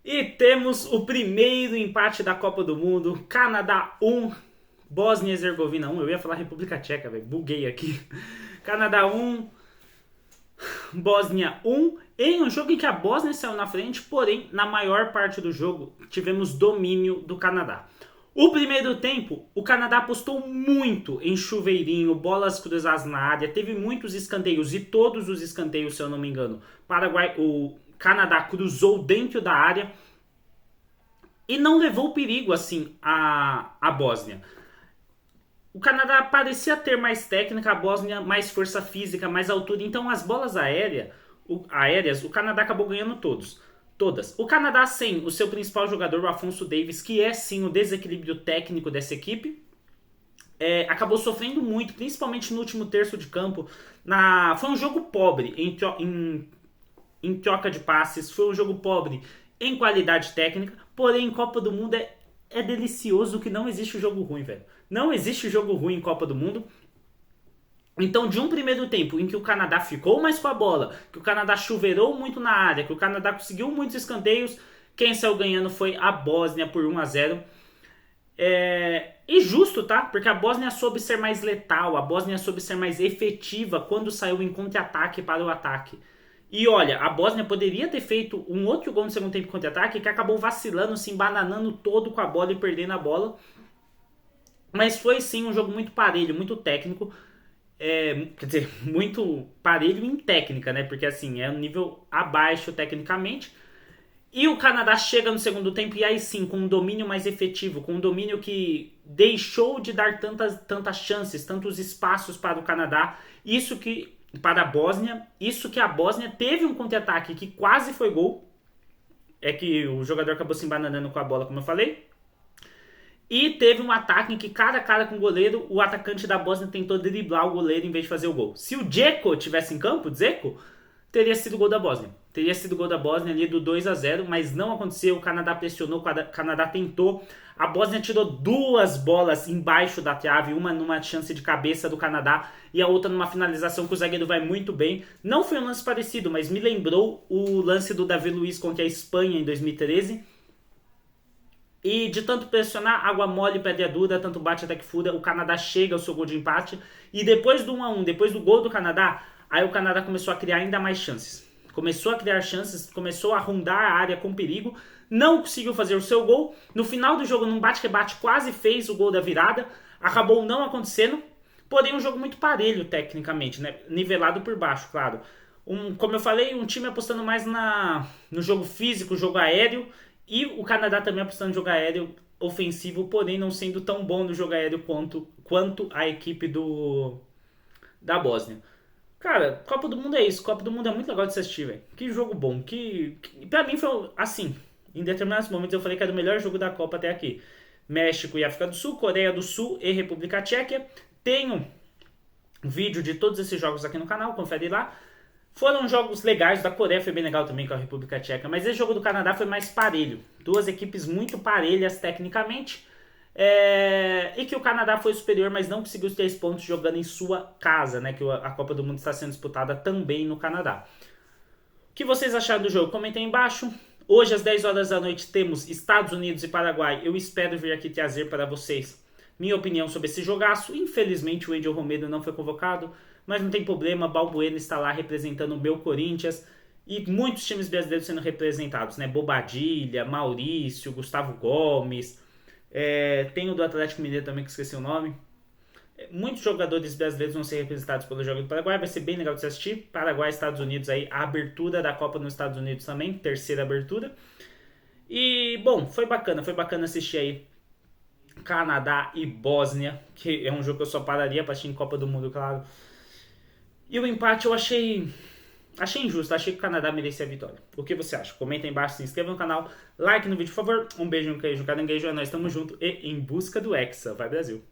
E temos o primeiro empate da Copa do Mundo. Canadá 1, Bósnia e Herzegovina 1. Eu ia falar República Tcheca, velho. Buguei aqui. Canadá 1, Bósnia 1. Em um jogo em que a Bósnia saiu na frente, porém, na maior parte do jogo, tivemos domínio do Canadá. O primeiro tempo, o Canadá apostou muito em chuveirinho, bolas cruzadas na área, teve muitos escanteios e todos os escanteios, se eu não me engano, o Canadá cruzou dentro da área e não levou perigo assim a Bósnia. O Canadá parecia ter mais técnica, a Bósnia mais força física, mais altura, então as bolas aéreas, o Canadá acabou ganhando todas. O Canadá sem o seu principal jogador, o Afonso Davies, que é sim o desequilíbrio técnico dessa equipe, acabou sofrendo muito, principalmente no último terço de campo. Foi um jogo pobre em troca de passes, foi um jogo pobre em qualidade técnica, porém em Copa do Mundo é delicioso que não existe jogo ruim, velho. Não existe jogo ruim em Copa do Mundo. Então, de um primeiro tempo em que o Canadá ficou mais com a bola, que o Canadá chuveirou muito na área, que o Canadá conseguiu muitos escanteios, quem saiu ganhando foi a Bósnia por 1-0. E justo, tá? Porque a Bósnia soube ser mais letal, a Bósnia soube ser mais efetiva quando saiu em contra-ataque para o ataque. E olha, a Bósnia poderia ter feito um outro gol no segundo tempo contra-ataque que acabou vacilando, se embananando todo com a bola e perdendo a bola. Mas foi sim um jogo muito parelho, muito técnico. Quer dizer, muito parelho em técnica, né? Porque assim, é um nível abaixo tecnicamente. E o Canadá chega no segundo tempo e aí sim, com um domínio mais efetivo, com um domínio que deixou de dar tantas chances, tantos espaços para o Canadá. Isso que para a Bósnia, isso que a Bósnia teve um contra-ataque que quase foi gol. É que o jogador acabou se embananando com a bola, como eu falei. E teve um ataque em que, cara a cara com o goleiro, o atacante da Bósnia tentou driblar o goleiro em vez de fazer o gol. Se o Dzeko tivesse em campo, Dzeko, teria sido gol da Bósnia. Teria sido gol da Bósnia ali do 2-0, mas não aconteceu. O Canadá pressionou, o Canadá tentou. A Bósnia tirou duas bolas embaixo da trave, uma numa chance de cabeça do Canadá e a outra numa finalização que o zagueiro vai muito bem. Não foi um lance parecido, mas me lembrou o lance do Davi Luiz contra a Espanha em 2013. E de tanto pressionar, água mole, pedra dura, tanto bate até que fura, o Canadá chega ao seu gol de empate. E depois do 1-1, depois do gol do Canadá, aí o Canadá começou a criar ainda mais chances. Começou a criar chances, começou a rondar a área com perigo, não conseguiu fazer o seu gol. No final do jogo, num bate-rebate, quase fez o gol da virada, acabou não acontecendo. Porém, um jogo muito parelho tecnicamente, né? Nivelado por baixo, claro. Como eu falei, um time apostando mais no jogo físico, jogo aéreo, e o Canadá também apostando no jogo aéreo ofensivo, porém não sendo tão bom no jogo aéreo quanto a equipe da Bósnia. Cara, Copa do Mundo é isso. Copa do Mundo é muito legal de se assistir, velho. Que jogo bom. Pra mim foi assim. Em determinados momentos eu falei que era o melhor jogo da Copa até aqui. México e África do Sul, Coreia do Sul e República Tcheca. Tenho um vídeo de todos esses jogos aqui no canal, confere lá. Foram jogos legais, da Coreia foi bem legal também com a República Tcheca, mas esse jogo do Canadá foi mais parelho. Duas equipes muito parelhas tecnicamente. E que o Canadá foi superior, mas não conseguiu os 3 pontos jogando em sua casa, né? Que a Copa do Mundo está sendo disputada também no Canadá. O que vocês acharam do jogo? Comentem aí embaixo. Hoje, às 10 horas da noite, temos Estados Unidos e Paraguai. Eu espero vir aqui trazer para vocês minha opinião sobre esse jogaço. Infelizmente, o Angel Romero não foi convocado, mas não tem problema. Balbuena está lá representando o meu Corinthians e muitos times brasileiros sendo representados, né? Bobadilha, Maurício, Gustavo Gomes. Tem o do Atlético Mineiro também, que esqueci o nome. Muitos jogadores brasileiros vão ser representados pelo jogo do Paraguai. Vai ser bem legal de se assistir. Paraguai, Estados Unidos aí, a abertura da Copa nos Estados Unidos também, terceira abertura. E, bom, foi bacana assistir aí Canadá e Bósnia, que é um jogo que eu só pararia pra assistir em Copa do Mundo, claro. E o empate eu achei injusto, achei que o Canadá merecia a vitória. O que você acha? Comenta aí embaixo, se inscreva no canal, like no vídeo, por favor. Um beijo no queijo, caranguejo, nós estamos juntos e em busca do Hexa. Vai, Brasil!